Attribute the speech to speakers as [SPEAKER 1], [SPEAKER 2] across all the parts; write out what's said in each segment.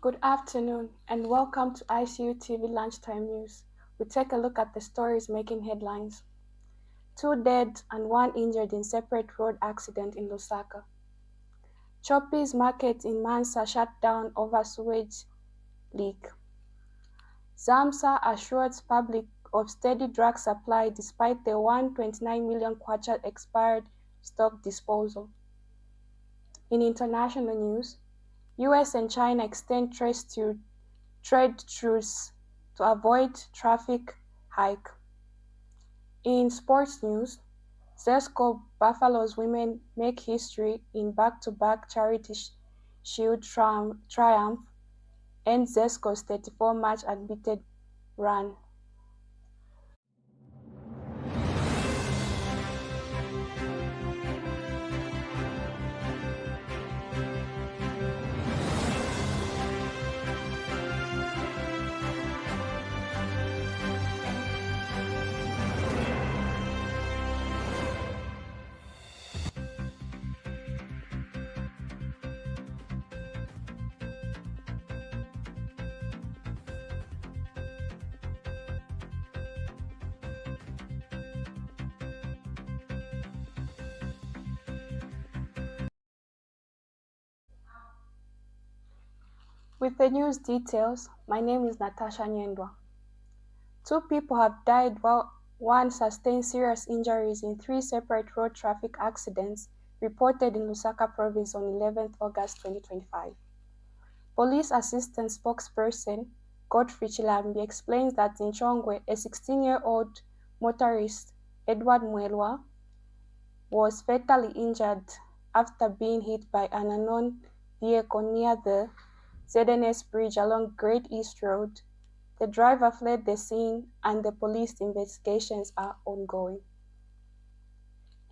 [SPEAKER 1] Good afternoon and welcome to Icu Tv Lunchtime News. We take a look at the stories making headlines. 2 dead and 1 injured in separate road accident in Lusaka. Choppy's market in Mansa shut down over sewage leak. ZAMSA assures public of steady drug supply despite the 129 million kwacha expired stock disposal. In international news, US and China extend trade truce to avoid traffic hike. In sports news, Zesco Buffalo's women make history in back-to-back Charity Shield triumph, ends Zesco's 34-match unbeaten run. With the news details, my name is Natasha Nyendwa. 2 people have died while 1 sustained serious injuries in 3 separate road traffic accidents reported in Lusaka province on 11 August 2025. Police assistant spokesperson Godfrey Chilambi explains that in Chongwe, a 16-year-old motorist, Edward Mwelwa, was fatally injured after being hit by an unknown vehicle near the ZNS Bridge along Great East Road. The driver fled the scene and the police investigations are ongoing.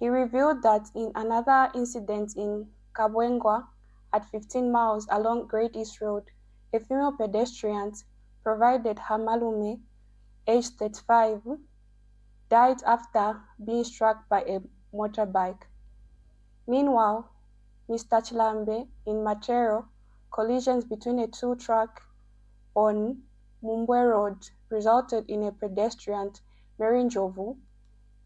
[SPEAKER 1] He revealed that in another incident in Kabwengwa at 15 miles along Great East Road, a female pedestrian, provided Hamalume, aged 35, died after being struck by a motorbike. Meanwhile, Mr. Chilambe in Matero, collisions between a 2-truck on Mumbwe Road resulted in a pedestrian, Mary Njovu,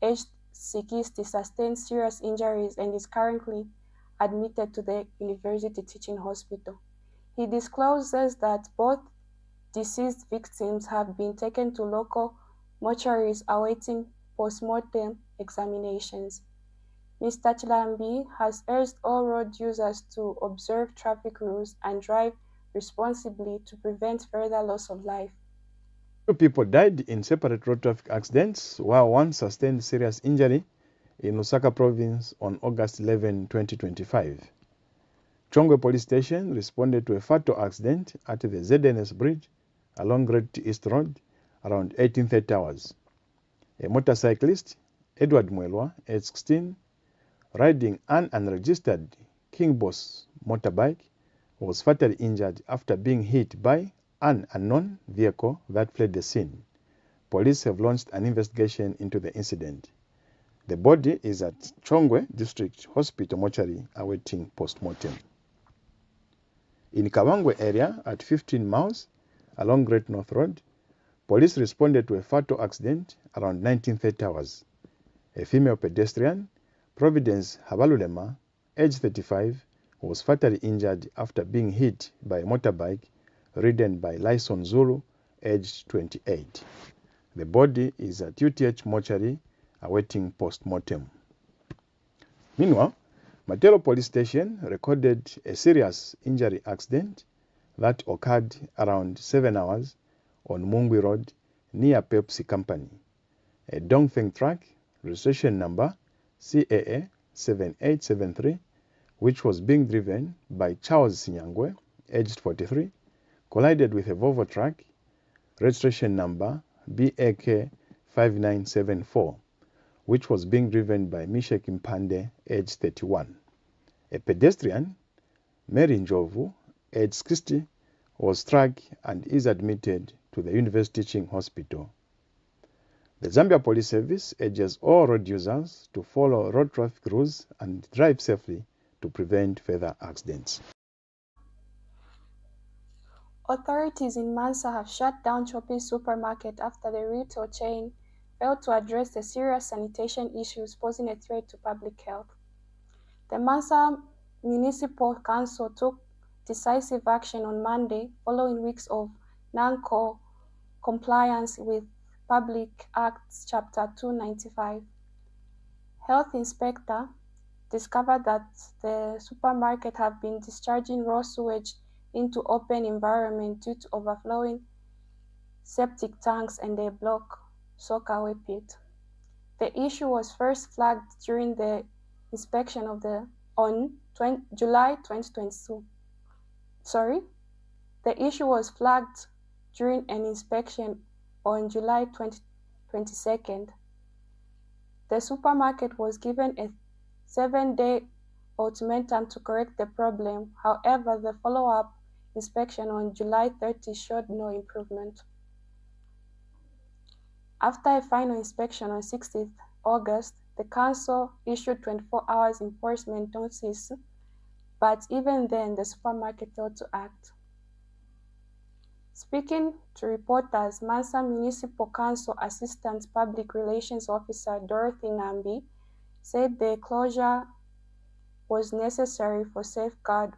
[SPEAKER 1] aged 60, sustained serious injuries and is currently admitted to the University Teaching Hospital. He discloses that both deceased victims have been taken to local mortuaries awaiting post-mortem examinations. Mr. Chilambi has urged all road users to observe traffic rules and drive responsibly to prevent further loss of life.
[SPEAKER 2] 2 people died in separate road traffic accidents, while 1 sustained serious injury in Lusaka province on August 11, 2025. Chongwe Police Station responded to a fatal accident at the ZNS Bridge along Great East Road around 1830 hours. A motorcyclist, Edward Mwelwa, aged 16, riding an unregistered King Boss motorbike, was fatally injured after being hit by an unknown vehicle that fled the scene. Police have launched an investigation into the incident. The body is at Chongwe District Hospital mortuary awaiting post-mortem. In Kawangwe area at 15 miles along Great North Road, police responded to a fatal accident around 1930 hours. A female pedestrian, Providence Habalulema, aged 35, was fatally injured after being hit by a motorbike ridden by Lyson Zulu, aged 28. The body is at UTH mortuary awaiting post-mortem. Meanwhile, Matero Police Station recorded a serious injury accident that occurred around 7 hours on Mungwi Road near Pepsi Company. A Dongfeng truck, registration number CAA 7873, which was being driven by Charles Sinyangwe, aged 43, collided with a Volvo truck, registration number BAK 5974, which was being driven by Mishek Mpande, aged 31. A pedestrian, Mary Njovu, aged 60, was struck and is admitted to the University Teaching Hospital. The Zambia Police Service urges all road users to follow road traffic rules and drive safely to prevent further accidents.
[SPEAKER 1] Authorities in Mansa have shut down Choppy's supermarket after the retail chain failed to address the serious sanitation issues posing a threat to public health. The Mansa Municipal Council took decisive action on Monday following weeks of non-compliance with Public Acts Chapter 295. Health inspector discovered that the supermarket have been discharging raw sewage into open environment due to overflowing septic tanks and a block soakaway pit. The issue was first flagged during the inspection on July 2022. The issue was flagged during an inspection on July 22nd. The supermarket was given a 7-day ultimatum to correct the problem. However, the follow-up inspection on July 30 showed no improvement. After a final inspection on 16th August, the council issued 24 hours enforcement notice, but even then the supermarket failed to act. Speaking to reporters, Mansa Municipal Council Assistant Public Relations Officer Dorothy Ngambi said the closure was necessary to safeguard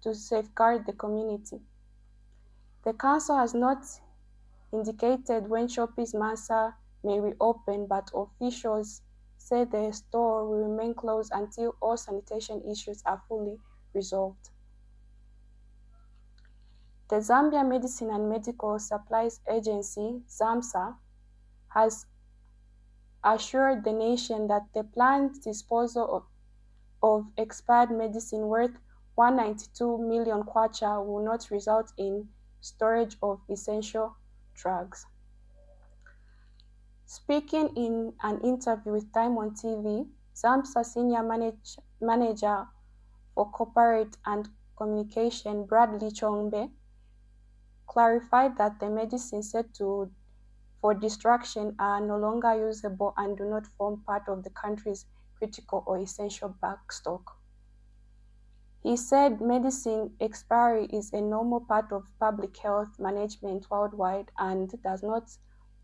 [SPEAKER 1] the community. The council has not indicated when Shoppers Mansa may reopen, but officials say the store will remain closed until all sanitation issues are fully resolved. The Zambia Medicine and Medical Supplies Agency, ZAMSA, has assured the nation that the planned disposal of expired medicine worth 192 million kwacha will not result in storage of essential drugs. Speaking in an interview with Time on TV, ZAMSA Senior Manager for Corporate and Communication, Bradley Chombe, clarified that the medicines set for destruction are no longer usable and do not form part of the country's critical or essential backstock. He said medicine expiry is a normal part of public health management worldwide and does not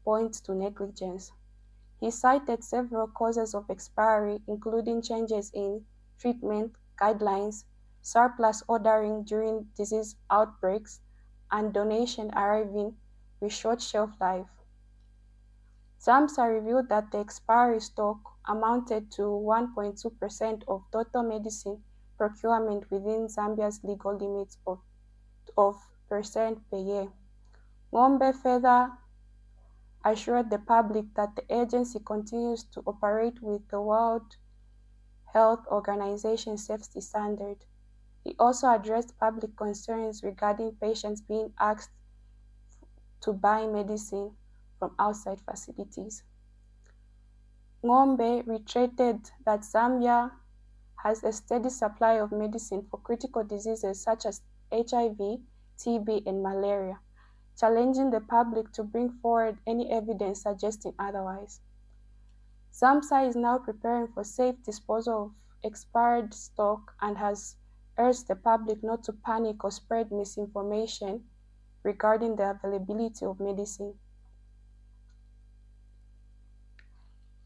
[SPEAKER 1] point to negligence. He cited several causes of expiry, including changes in treatment guidelines, surplus ordering during disease outbreaks, and donation arriving with short shelf life. ZAMSA revealed that the expiry stock amounted to 1.2% of total medicine procurement within Zambia's legal limits of percent per year. Ngombe further assured the public that the agency continues to operate with the World Health Organization safety standard. He also addressed public concerns regarding patients being asked to buy medicine from outside facilities. Ngombe reiterated that Zambia has a steady supply of medicine for critical diseases such as HIV, TB, and malaria, challenging the public to bring forward any evidence suggesting otherwise. ZAMSA is now preparing for safe disposal of expired stock and has urged the public not to panic or spread misinformation regarding the availability of medicine.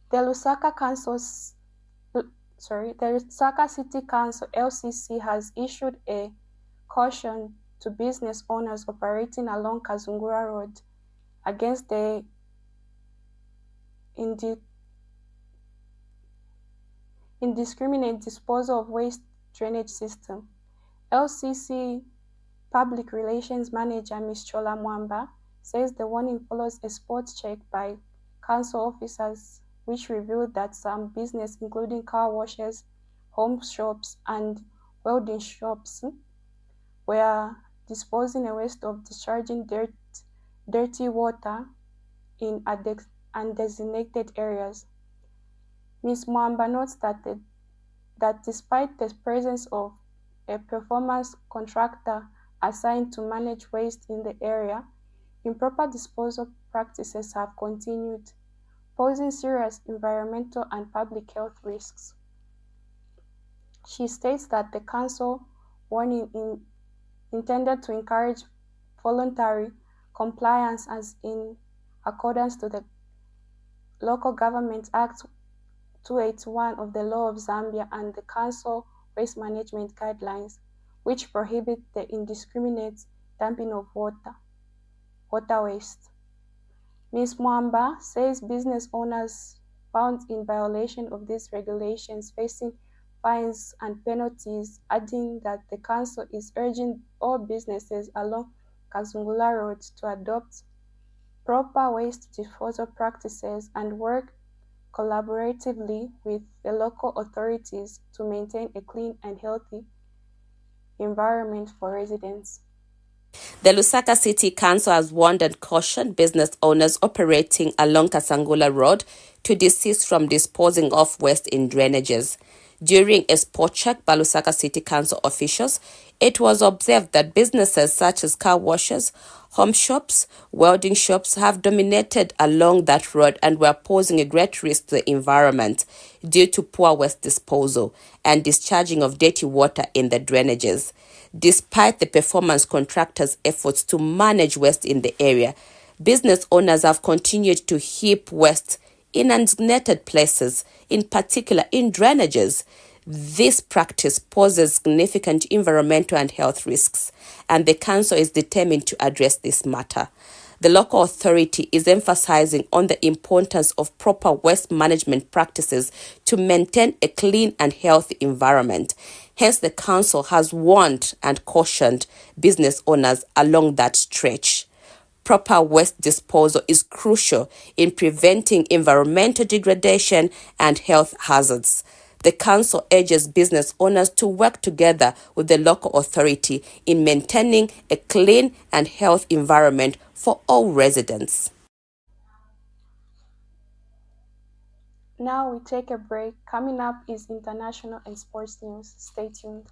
[SPEAKER 1] The Lusaka City Council (LCC) has issued a caution to business owners operating along Kazungura Road against the indiscriminate disposal of waste drainage system. LCC Public Relations Manager Ms. Chola Mwamba says the warning follows a spot check by council officers which revealed that some businesses, including car washes, home shops, and welding shops, were disposing a waste of discharging dirty water in undesignated areas. Ms. Mwamba notes that despite the presence of a performance contractor assigned to manage waste in the area, improper disposal practices have continued, posing serious environmental and public health risks. She states that the council warning intended to encourage voluntary compliance as in accordance to the Local Government Act 281 of the Law of Zambia and the Council Waste Management Guidelines, which prohibit the indiscriminate dumping of water waste. Ms. Mwamba says business owners found in violation of these regulations facing fines and penalties, adding that the Council is urging all businesses along Kazungula Road to adopt proper waste disposal practices and work collaboratively with the local authorities to maintain a clean and healthy environment for residents.
[SPEAKER 3] The Lusaka City Council has warned and cautioned business owners operating along Kasangula Road to desist from disposing of waste in drainages. During a spot check by Lusaka City Council officials, it was observed that businesses such as car washes, home shops, welding shops have dominated along that road and were posing a great risk to the environment due to poor waste disposal and discharging of dirty water in the drainages. Despite the performance contractors' efforts to manage waste in the area, business owners have continued to heap waste in undesignated places, in particular in drainages. This practice poses significant environmental and health risks, and the council is determined to address this matter. The local authority is emphasizing on the importance of proper waste management practices to maintain a clean and healthy environment. Hence, the council has warned and cautioned business owners along that stretch. Proper waste disposal is crucial in preventing environmental degradation and health hazards. The council urges business owners to work together with the local authority in maintaining a clean and healthy environment for all residents.
[SPEAKER 1] Now we take a break. Coming up is international and sports news. Stay tuned.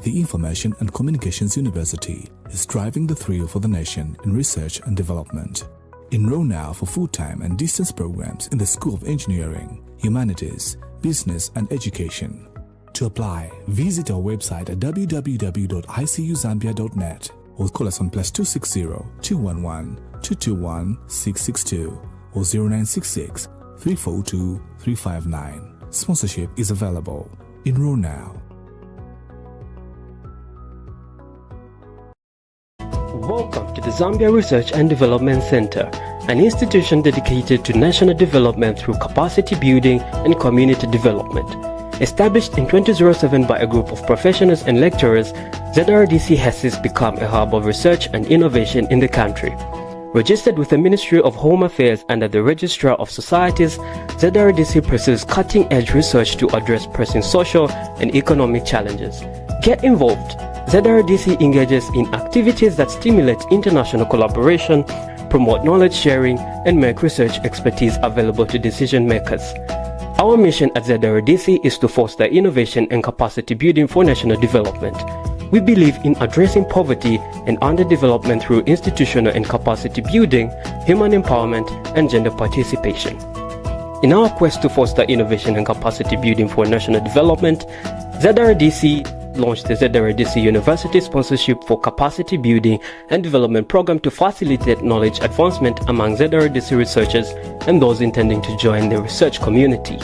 [SPEAKER 4] The Information and Communications University is driving the thrill for the nation in research and development. Enroll now for full-time and distance programs in the School of Engineering, Humanities, Business and Education. To apply, visit our website at www.icuzambia.net or call us on +260 211 221 662 or 0966 342 359. Sponsorship is available. Enroll now.
[SPEAKER 5] Welcome to the Zambia Research and Development Center, an institution dedicated to national development through capacity building and community development. Established in 2007 by a group of professionals and lecturers, ZRDC has since become a hub of research and innovation in the country. Registered with the Ministry of Home Affairs under the Registrar of Societies, ZRDC pursues cutting-edge research to address pressing social and economic challenges. Get involved. ZRDC engages in activities that stimulate international collaboration, promote knowledge sharing, and make research expertise available to decision makers. Our mission at ZRDC is to foster innovation and capacity building for national development. We believe in addressing poverty and underdevelopment through institutional and capacity building, human empowerment, and gender participation. In our quest to foster innovation and capacity building for national development, ZRDC launched the ZRDC University Sponsorship for Capacity Building and Development Program to facilitate knowledge advancement among ZRDC researchers and those intending to join the research community.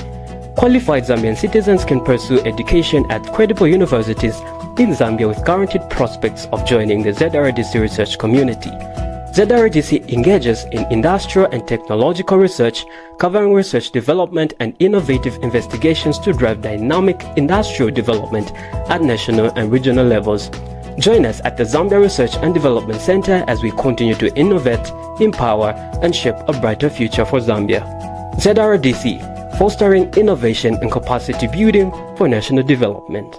[SPEAKER 5] Qualified Zambian citizens can pursue education at credible universities in Zambia with guaranteed prospects of joining the ZRDC research community. ZRDC engages in industrial and technological research, covering research development and innovative investigations to drive dynamic industrial development at national and regional levels. Join us at the Zambia Research and Development Center as we continue to innovate, empower, and shape a brighter future for Zambia. ZRDC, fostering innovation and capacity building for national development.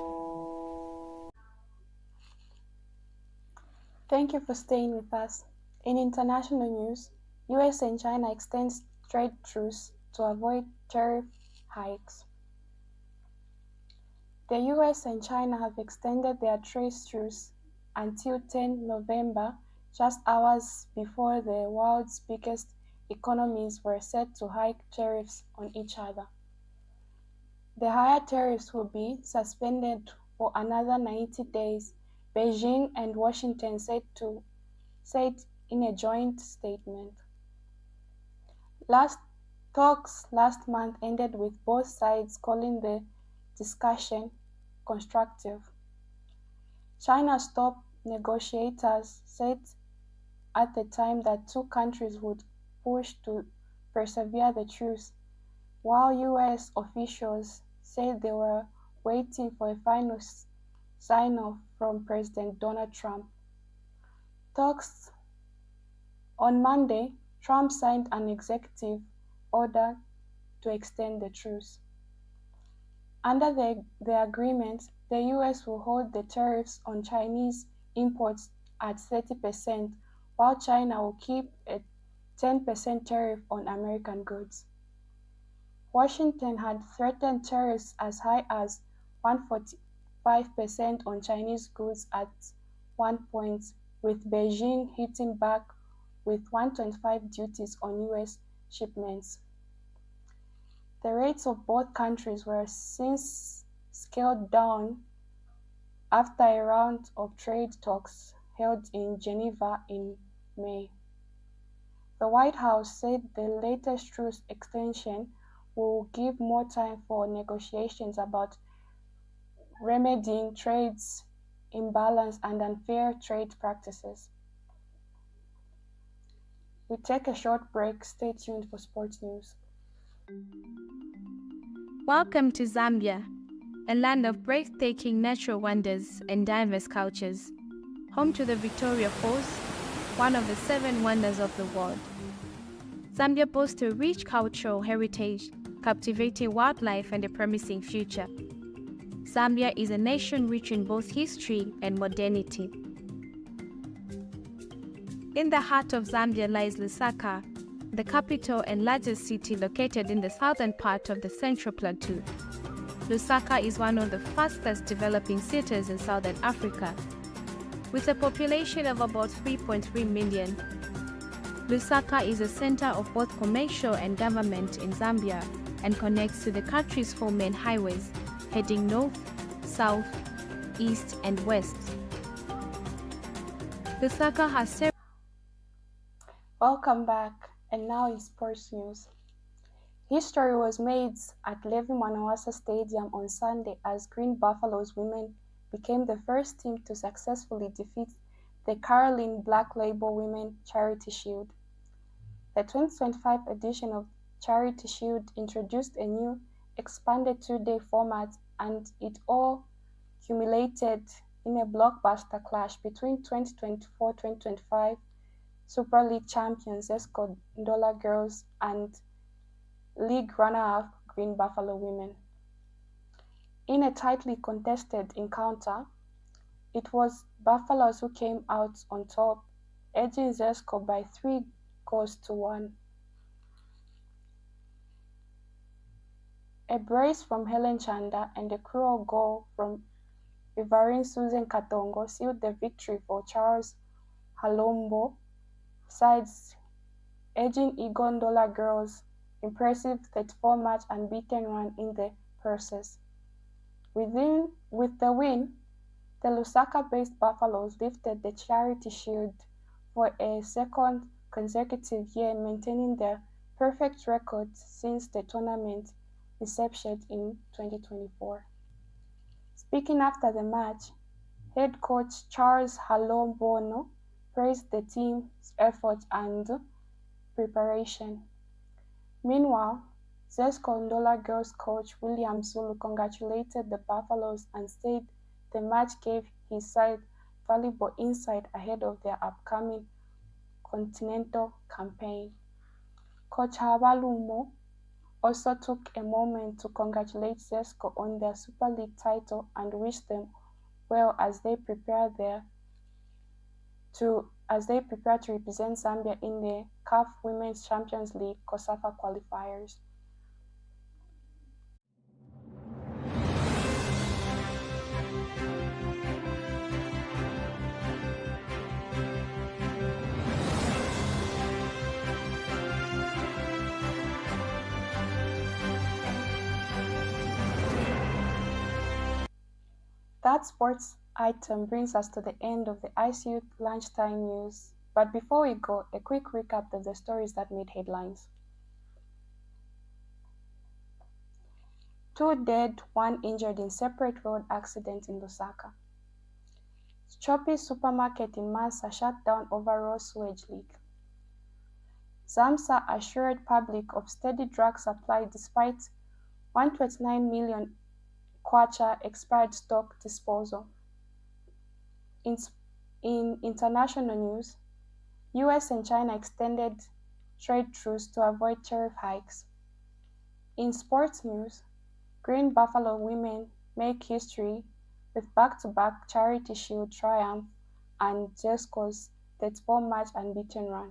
[SPEAKER 1] Thank you for staying with us. In international news, US and China extends trade truce to avoid tariff hikes. The US and China have extended their trade truce until 10 November, just hours before the world's biggest economies were set to hike tariffs on each other. The higher tariffs will be suspended for another 90 days, Beijing and Washington said in a joint statement. Talks last month ended with both sides calling the discussion constructive. China's top negotiators said at the time that two countries would push to persevere the truce, while US officials said they were waiting for a final sign-off from President Donald Trump. Talks on Monday, Trump signed an executive order to extend the truce. Under the agreement, the US will hold the tariffs on Chinese imports at 30%, while China will keep a 10% tariff on American goods. Washington had threatened tariffs as high as 145% on Chinese goods at one point, with Beijing hitting back with 125 duties on US shipments. The rates of both countries were since scaled down after a round of trade talks held in Geneva in May. The White House said the latest truce extension will give more time for negotiations about remedying trade's imbalance and unfair trade practices. We take a short break. Stay tuned for sports news.
[SPEAKER 6] Welcome to Zambia, a land of breathtaking natural wonders and diverse cultures, home to the Victoria Falls, one of the 7 wonders of the world. Zambia boasts a rich cultural heritage, captivating wildlife and a promising future. Zambia is a nation rich in both history and modernity. In the heart of Zambia lies Lusaka, the capital and largest city located in the southern part of the Central Plateau. Lusaka is one of the fastest developing cities in southern Africa. With a population of about 3.3 million, Lusaka is a center of both commercial and government in Zambia and connects to the country's 4 main highways, heading north, south, east, and west. Lusaka has several.
[SPEAKER 1] Welcome back, and now in sports news. History was made at Levi Mwanawasa Stadium on Sunday as Green Buffaloes women became the first team to successfully defeat the Caroline Black Label Women Charity Shield. The 2025 edition of Charity Shield introduced a new, expanded 2-day format, and it all culminated in a blockbuster clash between 2024-2025 Super League champions Ndola Girls and league runner-up Green Buffalo Women. In a tightly contested encounter, it was Buffaloes who came out on top, edging Zesco by 3-1. A brace from Helen Chanda and a cruel goal from Riverine Susan Katongo sealed the victory for Charles Halombo sides, edging Ndola Girls' impressive 34-match unbeaten run in the process. With the win, the Lusaka-based Buffaloes lifted the Charity Shield for a second consecutive year, maintaining their perfect record since the tournament inception in 2024. Speaking after the match, head coach Charles Halombono praised the team's effort and preparation. Meanwhile, Zesco Ndola Girls coach William Zulu congratulated the Buffaloes and said the match gave his side valuable insight ahead of their upcoming continental campaign. Coach Habalumo also took a moment to congratulate Zesco on their Super League title and wish them well as they prepare to represent Zambia in the CAF Women's Champions League COSAFA qualifiers. That sports item brings us to the end of the Icu lunchtime news. But before we go, a quick recap of the stories that made headlines. 2 dead, 1 injured in separate road accident in Lusaka. Choppy supermarket in Mansa shut down over raw sewage leak. ZAMSA assured public of steady drug supply despite 129 million kwacha expired stock disposal. In international news, US and China extended trade truce to avoid tariff hikes. In sports news, Green Buffalo women make history with back-to-back Charity Shield triumph and Jesco's 34-match unbeaten run.